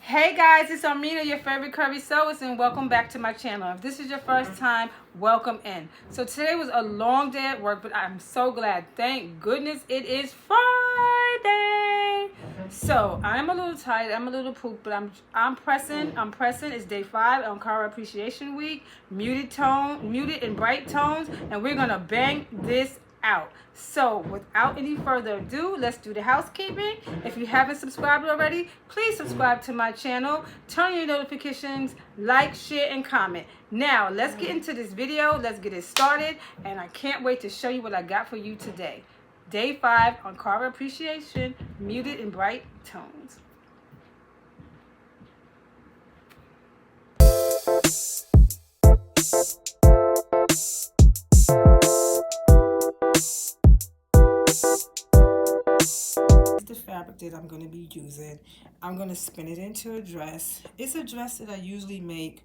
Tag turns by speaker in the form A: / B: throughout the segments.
A: Hey guys, it's Armina, your favorite curvy sewist, and welcome back to my channel. If this is your first time, welcome in. So today was a long day at work, but I'm so glad. Thank goodness it is Friday. So I'm a little tired, I'm a little pooped, but I'm pressing. It's day 5 on Car Appreciation Week. Muted and bright tones, and we're gonna bang this out. So without any further ado, let's do the housekeeping. If you haven't subscribed already, please subscribe to my channel, turn on your notifications, like, share, and comment. Now let's get into this video. Let's get it started, and I can't wait to show you what I got for you today. Day 5 on Car Appreciation, muted and bright tones. The fabric that I'm going to be using. I'm going to spin it into a dress. It's a dress that I usually make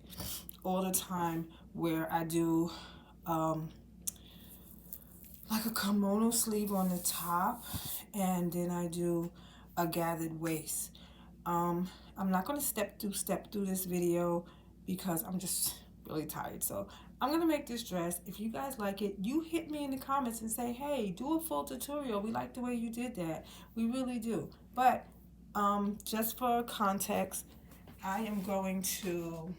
A: all the time, where I do like a kimono sleeve on the top, and then I do a gathered waist. I'm not going to step through this video because I'm just really tired. So I'm going to make this dress. If you guys like it, you hit me in the comments and say, hey, do a full tutorial. We like the way you did that. We really do. But just for context, I am going to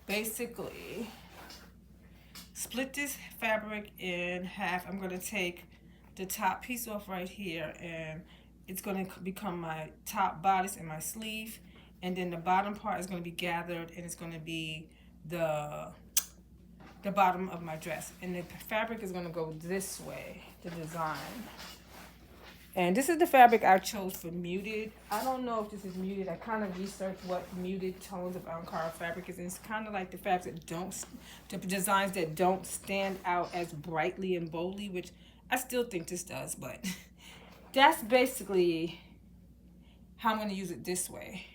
A: basically split this fabric in half. I'm going to take the top piece off right here, and it's going to become my top bodice and my sleeve, and then the bottom part is going to be gathered, and it's going to be the bottom of my dress, and the fabric is going to go this way, the design. And this is the fabric I chose for muted. I don't know if this is muted. I kind of researched what muted tones of Ankara fabric is, and it's kind of like the fabrics that don't, the designs that don't stand out as brightly and boldly, which I still think this does, but that's basically how I'm going to use it this way.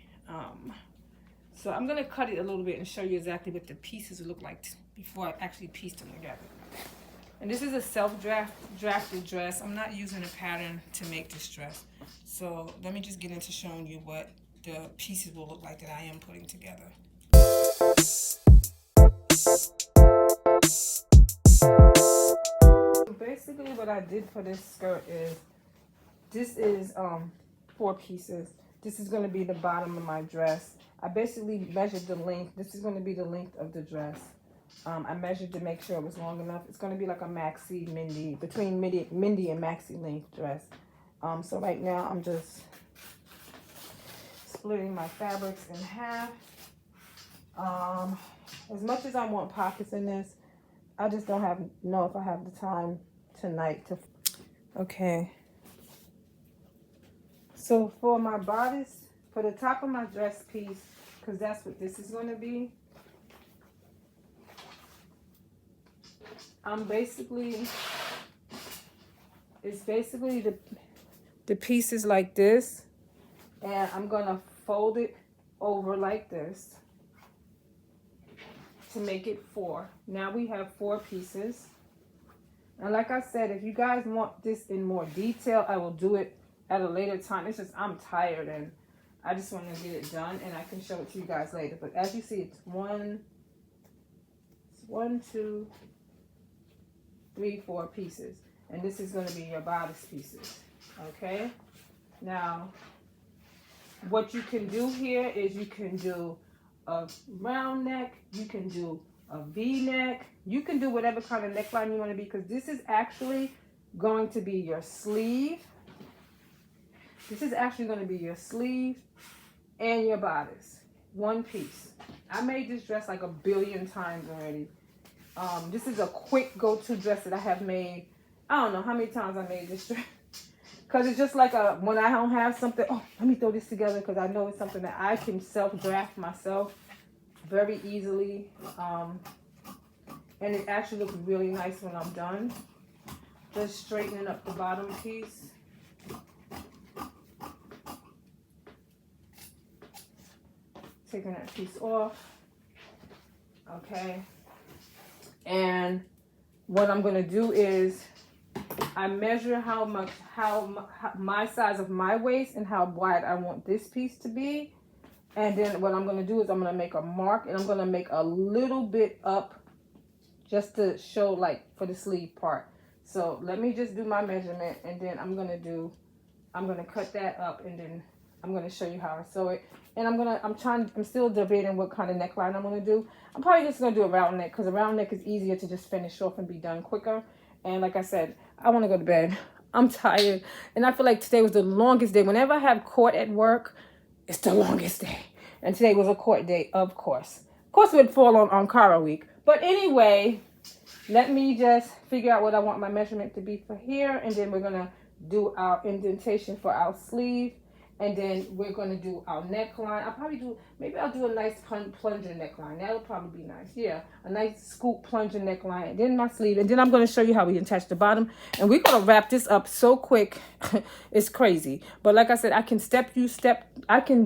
A: So I'm going to cut it a little bit and show you exactly what the pieces look like before I actually piece them together. And this is a self-drafted dress. I'm not using a pattern to make this dress. So let me just get into showing you what the pieces will look like that I am putting together. So basically what I did for this skirt is, this is 4 pieces. This is going to be the bottom of my dress. I basically measured the length. This is going to be the length of the dress. I measured to make sure it was long enough. It's going to be like a maxi Mindy, between Mindy and maxi length dress. So right now I'm just splitting my fabrics in half. As much as I want pockets in this, I just don't know if I have the time tonight to. Okay. So for my bodice, for the top of my dress piece, because that's what this is going to be, it's basically the pieces like this, and I'm going to fold it over like this to make it 4. Now we have 4 pieces. And like I said, if you guys want this in more detail, I will do it at a later time. It's just I'm tired and I just want to get it done, and I can show it to you guys later. But as you see, it's 1, 2, 3, 4 pieces, and this is going to be your bodice pieces. Okay, now what you can do here is you can do a round neck, you can do a V-neck, you can do whatever kind of neckline you want to be, because this is actually going to be your sleeve. This is actually going to be your sleeve and your bodice, 1 piece. I made this dress like a billion times already. This is a quick go-to dress that I have made. I don't know how many times I made this dress. Because it's just like when I don't have something, oh, let me throw this together, because I know it's something that I can self-draft myself very easily. And it actually looks really nice when I'm done. Just straightening up the bottom piece. Taking that piece off. Okay. And what I'm going to do is I measure my size of my waist and how wide I want this piece to be. And then what I'm going to do is I'm going to make a mark, and I'm going to make a little bit up just to show, like, for the sleeve part. So let me just do my measurement, and then I'm going to cut that up, and then I'm going to show you how I sew it. And I'm still debating what kind of neckline I'm going to do. I'm probably just going to do a round neck, because a round neck is easier to just finish off and be done quicker. And like I said, I want to go to bed. I'm tired. And I feel like today was the longest day. Whenever I have court at work, it's the longest day. And today was a court day, of course. Of course, it would fall on Cara week. But anyway, let me just figure out what I want my measurement to be for here. And then we're going to do our indentation for our sleeve. And then we're going to do our neckline. Maybe I'll do a nice plunger neckline. That'll probably be nice. Yeah, a nice scoop plunger neckline. And then my sleeve. And then I'm going to show you how we attach the bottom. And we're going to wrap this up so quick. It's crazy. But like I said, I can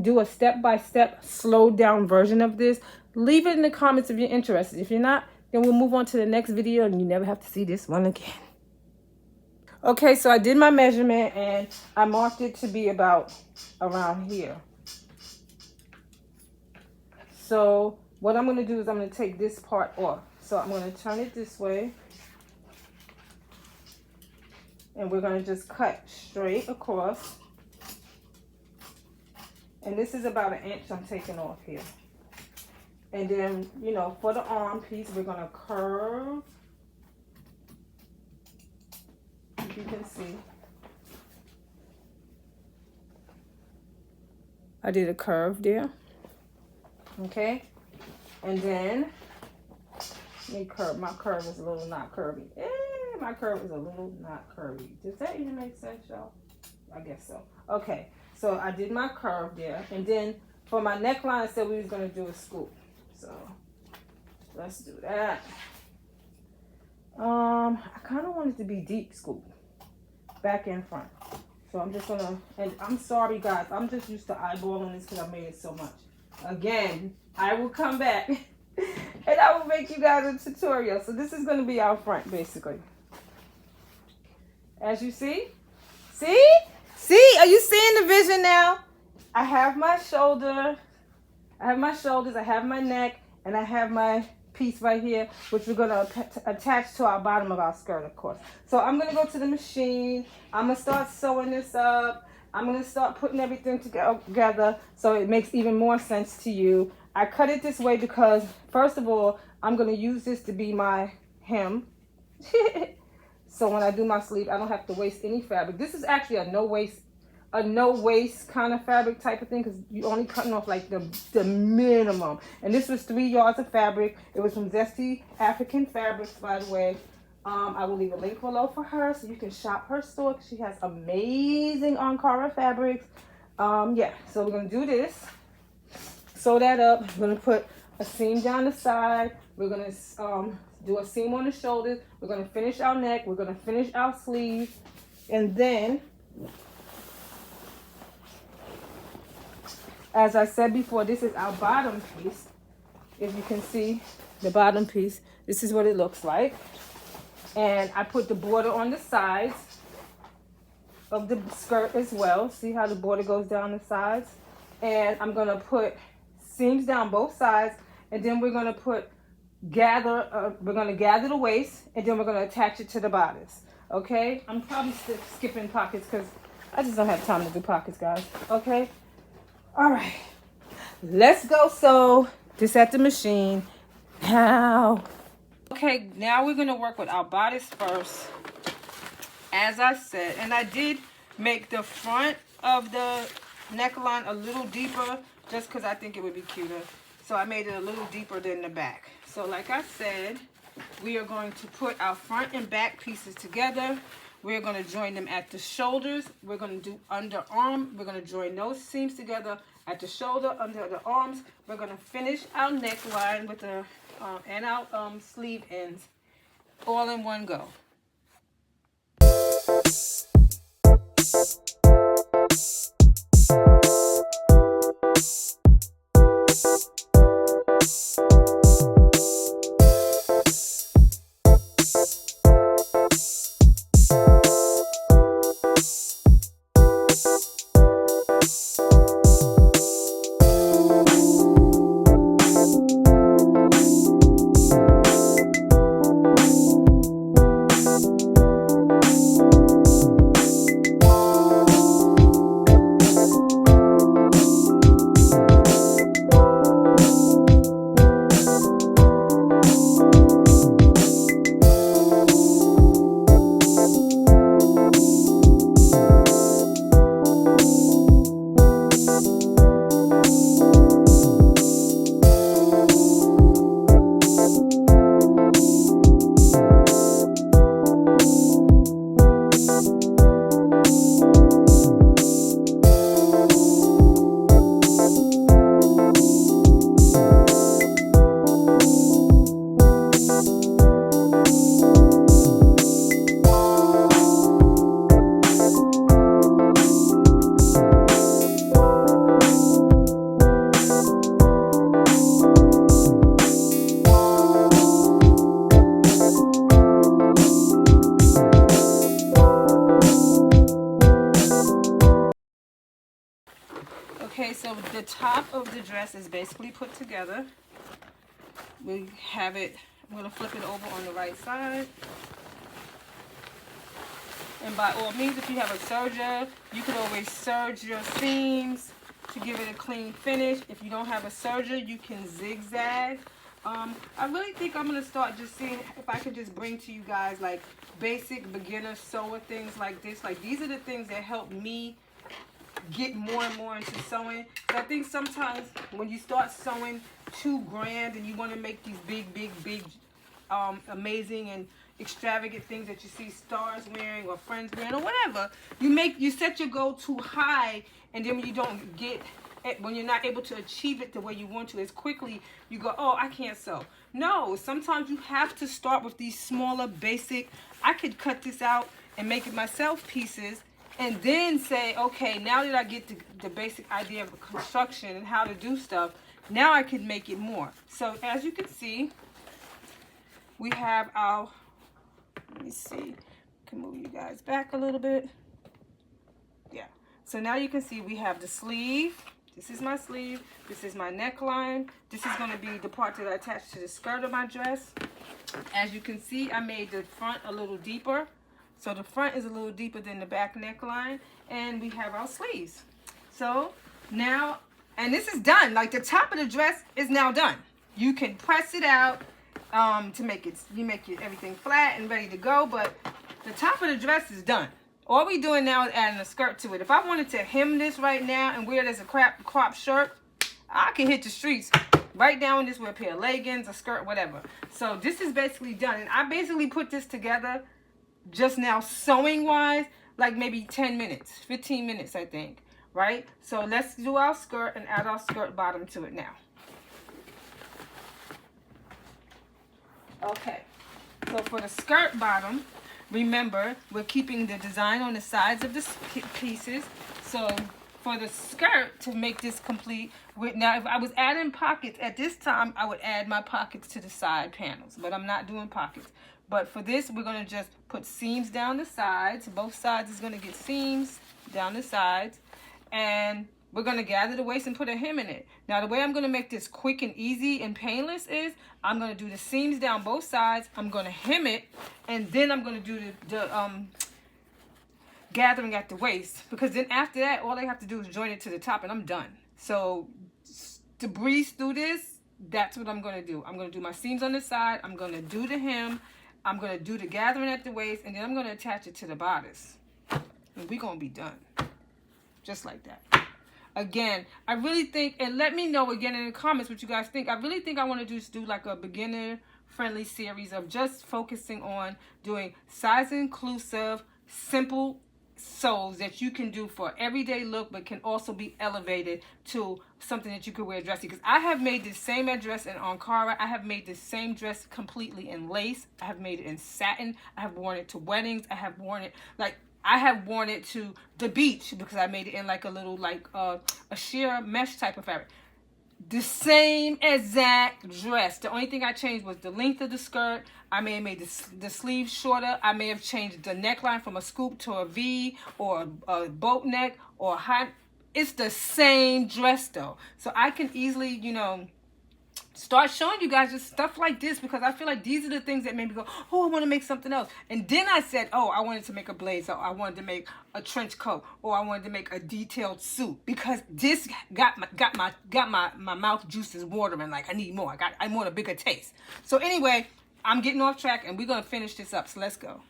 A: do a step-by-step, slowed down version of this. Leave it in the comments if you're interested. If you're not, then we'll move on to the next video and you never have to see this one again. Okay, so I did my measurement and I marked it to be about around here. So what I'm going to do is I'm going to take this part off. So I'm going to turn it this way. And we're going to just cut straight across. And this is about 1 inch I'm taking off here. And then, you know, for the arm piece, we're going to curve. You can see I did a curve there. Okay, and then let me curve. My curve is a little not curvy. My curve is a little not curvy. Does that even make sense, y'all? I guess so. Okay, so I did my curve there, and then for my neckline I said we was going to do a scoop, so let's do that. I kind of want it to be deep scoop, back and front. So I'm just gonna, and I'm sorry guys, I'm just used to eyeballing this because I made it so much. Again, I will come back and I will make you guys a tutorial. So this is gonna be our front basically. As you see, are you seeing the vision now? I have my shoulder, I have my neck, and I have my piece right here, which we're going to attach to our bottom of our skirt, of course. So I'm going to go to the machine. I'm going to start sewing this up. I'm going to start putting everything together so it makes even more sense to you. I cut it this way because, first of all, I'm going to use this to be my hem. So when I do my sleeve, I don't have to waste any fabric. This is actually a no waste kind of fabric type of thing, because you're only cutting off like the minimum. And this was 3 yards of fabric. It was from Zesty African Fabrics, by the way. I will leave a link below for her so you can shop her store. She has amazing Ankara fabrics. Yeah, so we're gonna do this. Sew that up. We're gonna put a seam down the side. We're gonna do a seam on the shoulders. We're gonna finish our neck. We're gonna finish our sleeve, and then, as I said before, this is our bottom piece. If you can see the bottom piece, this is what it looks like. And I put the border on the sides of the skirt as well. See how the border goes down the sides? And I'm going to put seams down both sides. And then we're going to gather the waist. And then we're going to attach it to the bodice. Okay? I'm probably skipping pockets because I just don't have time to do pockets, guys. Okay? All right, let's go sew this at the machine now. Okay, now we're gonna work with our bodice first, as I said, and I did make the front of the neckline a little deeper just because I think it would be cuter. So I made it a little deeper than the back. So like I said, we are going to put our front and back pieces together. We're going to join them at the shoulders. We're going to do underarm. We're going to join those seams together at the shoulder, under the arms. We're going to finish our neckline with the and our sleeve ends all in one go. Okay, so the top of the dress is basically put together. We have it, I'm going to flip it over on the right side. And by all means, if you have a serger, you can always serge your seams to give it a clean finish. If you don't have a serger, you can zigzag. I really think I'm going to start just seeing if I can just bring to you guys like basic beginner sewer things like this. Like these are the things that help me get more and more into sewing. But I think sometimes when you start sewing too grand and you want to make these big amazing and extravagant things that you see stars wearing or friends wearing or whatever, you set your goal too high, and then when you don't get it, when you're not able to achieve it the way you want to as quickly, you go, oh, I can't sew. No, sometimes you have to start with these smaller basic, I could cut this out and make it myself pieces, and then say, okay, now that I get the basic idea of construction and how to do stuff, now I can make it more. So as you can see, we have our, let me see, I can move you guys back a little bit. Yeah, so now you can see we have the sleeve. This is my sleeve. This is my neckline. This is going to be the part that I attach to the skirt of my dress. As you can see, I made the front a little deeper. So the front is a little deeper than the back neckline. And we have our sleeves. So now, and this is done. Like the top of the dress is now done. You can press it out to make it, everything flat and ready to go. But the top of the dress is done. All we doing now is adding a skirt to it. If I wanted to hem this right now and wear it as a crop shirt, I can hit the streets right now in this with a pair of leggings, a skirt, whatever. So this is basically done. And I basically put this together just now sewing wise, like maybe 10 minutes, 15 minutes, I think, right? So let's do our skirt and add our skirt bottom to it now. Okay, so for the skirt bottom, remember, we're keeping the design on the sides of the pieces. So for the skirt, to make this complete, now if I was adding pockets, at this time, I would add my pockets to the side panels, but I'm not doing pockets. But for this, we're going to just put seams down the sides. Both sides is going to get seams down the sides. And we're going to gather the waist and put a hem in it. Now, the way I'm going to make this quick and easy and painless is I'm going to do the seams down both sides. I'm going to hem it. And then I'm going to do the gathering at the waist. Because then after that, all I have to do is join it to the top and I'm done. So to breeze through this, that's what I'm going to do. I'm going to do my seams on the side. I'm going to do the hem. I'm going to do the gathering at the waist. And then I'm going to attach it to the bodice. And we're going to be done. Just like that. Again, I really think, and let me know again in the comments what you guys think. I really think I want to just do like a beginner-friendly series of just focusing on doing size-inclusive, simple sews that you can do for everyday look, but can also be elevated to something that you could wear dressy. Because I have made this same dress in Ankara. I have made this same dress completely in lace. I have made it in satin. I have worn it to weddings. I have worn it like... I have worn it to the beach because I made it in like a little like a sheer mesh type of fabric. The same exact dress. The only thing I changed was the length of the skirt. I may have made the sleeves shorter. I may have changed the neckline from a scoop to a V or a boat neck or a high. It's the same dress though. So I can easily, you know, start showing you guys just stuff like this because I feel like these are the things that made me go, oh, I want to make something else. And then I said, oh, I wanted to make a blazer. I wanted to make a trench coat, or I wanted to make a detailed suit because this got my mouth juices watering. Like I need more. I want a bigger taste. So anyway, I'm getting off track and we're gonna finish this up. So let's go.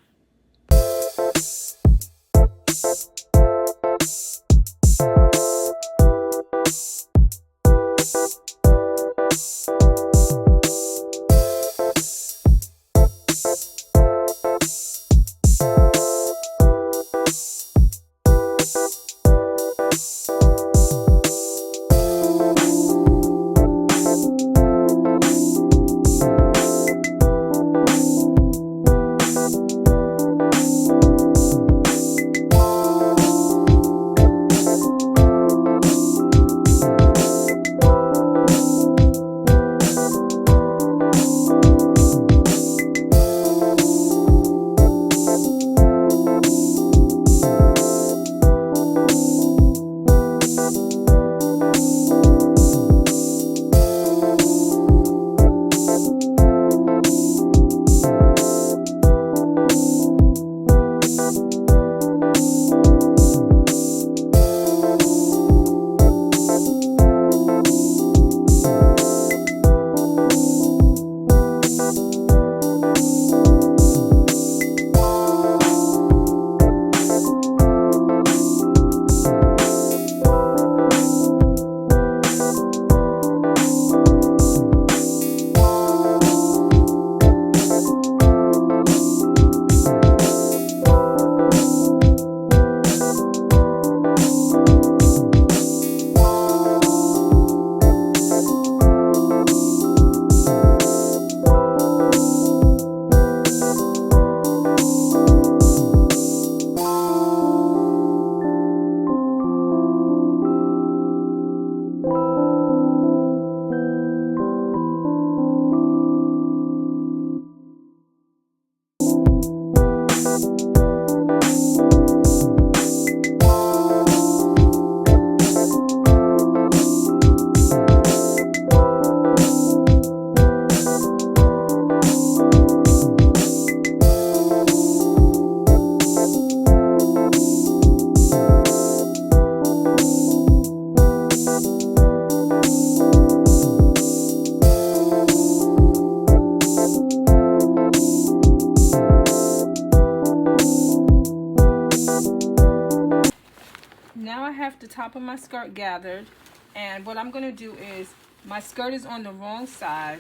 A: my skirt gathered, and what I'm going to do is, my skirt is on the wrong side,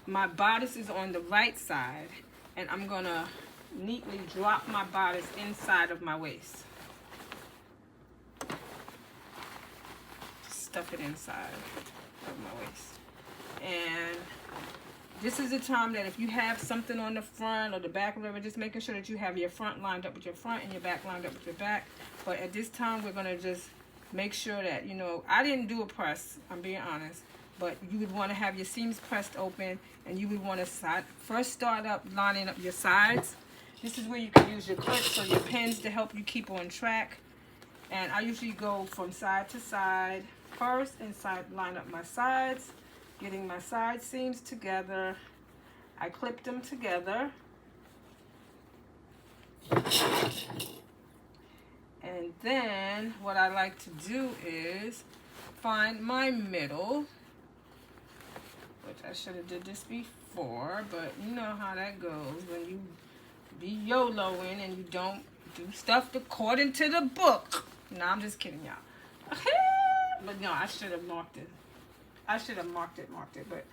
A: my bodice is on the right side, and I'm going to neatly drop my bodice inside of my waist. Just stuff it inside of my waist. And this is the time that if you have something on the front or the back or whatever, just making sure that you have your front lined up with your front and your back lined up with your back. But at this time, we're going to just make sure that, you know, I didn't do a press, I'm being honest, but you would want to have your seams pressed open, and you would want to first start up lining up your sides. This is where you can use your clips or your pins to help you keep on track. And I usually go from side to side first and line up my sides, getting my side seams together. I clip them together. And then what I like to do is find my middle, which I should have did this before, but you know how that goes when you be YOLOing and you don't do stuff according to the book. No, I'm just kidding, y'all. But no, I should have marked it. I should have marked it, but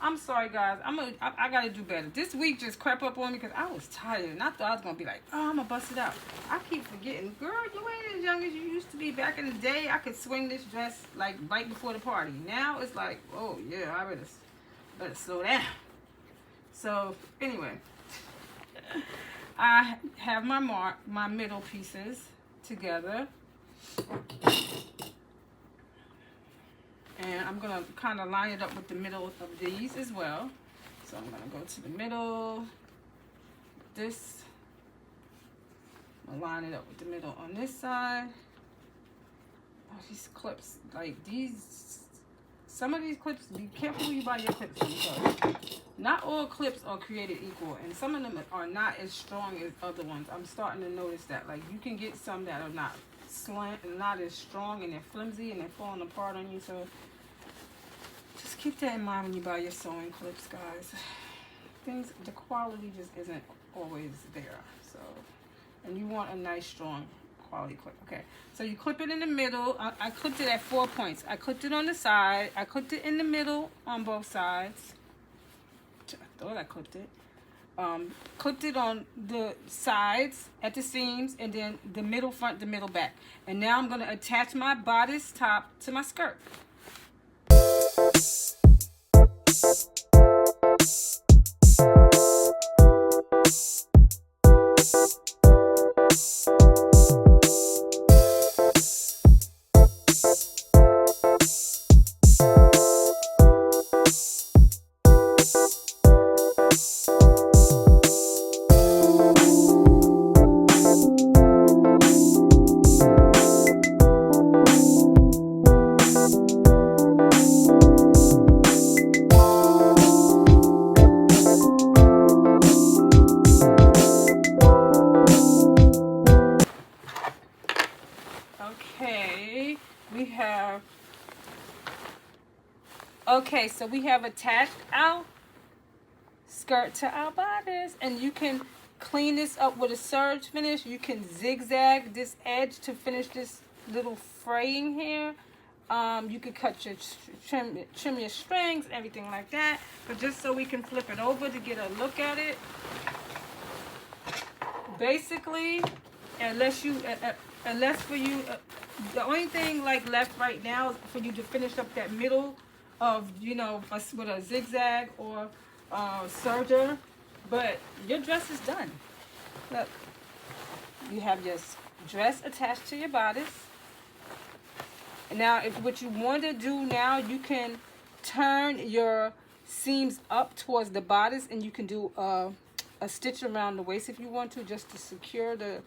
A: I'm sorry, guys. I gotta do better. This week just crept up on me because I was tired, and I thought I was gonna be like, oh, I'm gonna bust it out. I keep forgetting, girl, you ain't as young as you used to be. Back in the day, I could swing this dress like right before the party. Now it's like, oh yeah, I better slow down. So anyway, I have my middle pieces together. And I'm going to kind of line it up with the middle of these as well. So I'm going to go to the middle. This. I'll line it up with the middle on this side. Oh, these clips, like these, some of these clips, be careful who you buy your clips from, because not all clips are created equal. And some of them are not as strong as other ones. I'm starting to notice that. Like, you can get some that are not slant and not as strong, and they're flimsy and they're falling apart on you. So just keep that in mind when you buy your sewing clips, guys. The quality just isn't always there. So, and you want a nice strong quality clip. Okay, so you clip it in the middle. I clipped it at 4 points. I clipped it on the side. I clipped it in the middle on both sides. I thought I clipped it. Clipped it on the sides at the seams, and then the middle front, the middle back. And now I'm going to attach my bodice top to my skirt. Okay, so we have attached our skirt to our bodice, and you can clean this up with a serge finish. You can zigzag this edge to finish this little fraying here. You could cut your trim your strings, everything like that. But just so we can flip it over to get a look at it. Basically, unless for you, the only thing like left right now is for you to finish up that middle of, you know, with a zigzag or serger. But your dress is done. Look, you have your dress attached to your bodice. Now, if what you want to do now, you can turn your seams up towards the bodice, and you can do a stitch around the waist if you want to, just to secure the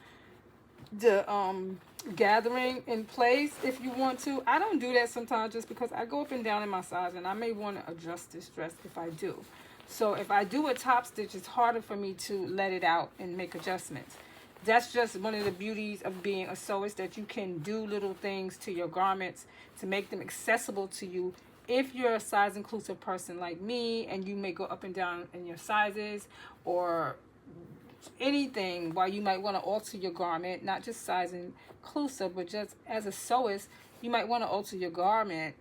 A: gathering in place if you want to. I don't do that sometimes just because I go up and down in my size, and I may want to adjust this dress if I do. So if I do a top stitch, it's harder for me to let it out and make adjustments. That's just one of the beauties of being a sewist, that you can do little things to your garments to make them accessible to you. If you're a size inclusive person like me, and you may go up and down in your sizes, or
B: anything, while you might want to alter your garment, not just size inclusive, but just as a sewist, you might want to alter your garment.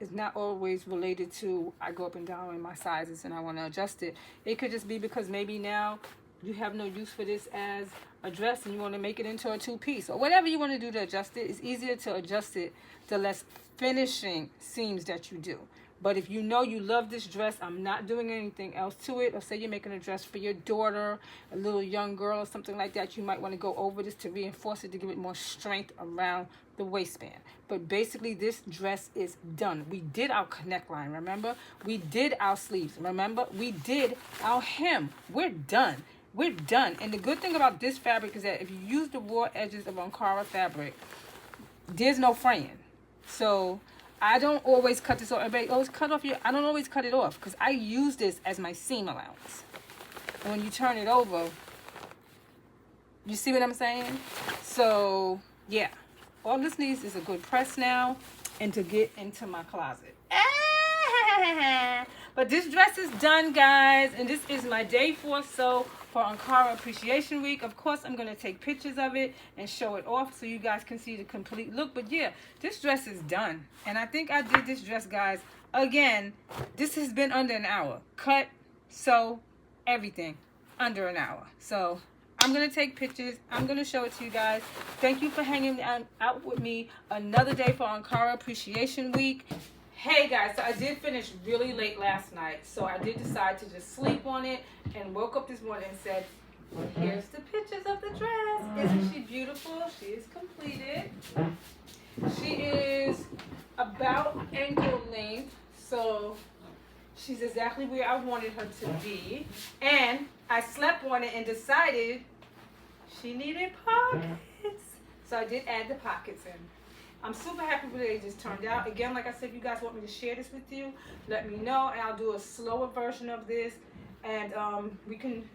B: It's not always related to I go up and down in my sizes and I want to adjust it. It could just be because maybe now you have no use for this as a dress and you want to make it into a two-piece or whatever you want to do to adjust it. It's easier to adjust it the less finishing seams that you do. But if you know you love this dress, I'm not doing anything else to it. Or say you're making a dress for your daughter, a little young girl or something like that, you might want to go over this to reinforce it, to give it more strength around the waistband. But basically this dress is done. We did our neckline, remember? We did our sleeves, remember? We did our hem. We're done. We're done. And the good thing about this fabric is that if you use the raw edges of Ankara fabric, there's no fraying. So I don't always cut this off. Everybody always cut off I don't always cut it off because I use this as my seam allowance. And when you turn it over, you see what I'm saying? So yeah, all this needs is a good press now and to get into my closet. But this dress is done, guys, and this is my day 4 sew for Ankara Appreciation Week. Of course, I'm going to take pictures of it and show it off so you guys can see the complete look. But yeah, this dress is done. And I think I did this dress, guys. Again, this has been under an hour. Cut, sew, everything under an hour. So I'm going to take pictures. I'm going to show it to you guys. Thank you for hanging out with me another day for Ankara Appreciation Week. Hey guys, so I did finish really late last night, so I did decide to just sleep on it and woke up this morning and said, here's the pictures of the dress. Isn't she beautiful? She is completed. She is about ankle length, so she's exactly where I wanted her to be. And I slept on it and decided she needed pockets, so I did add the pockets in. I'm super happy with the way it just turned out. Again, like I said, if you guys want me to share this with you, let me know, and I'll do a slower version of this, and we can,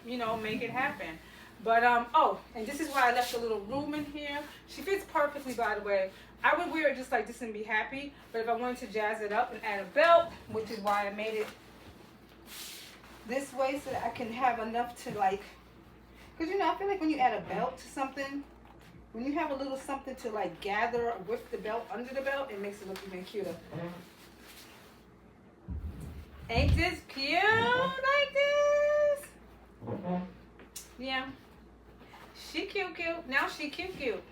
B: you know, make it happen. But, oh, and this is why I left a little room in here. She fits perfectly, by the way. I would wear it just like this and be happy, but if I wanted to jazz it up and add a belt, which is why I made it this way so that I can have enough to, like, because, you know, I feel like when you add a belt to something, when you have a little something to like gather with the belt under the belt, it makes it look even cuter. Ain't this cute like this? Yeah. She cute. Now she cute.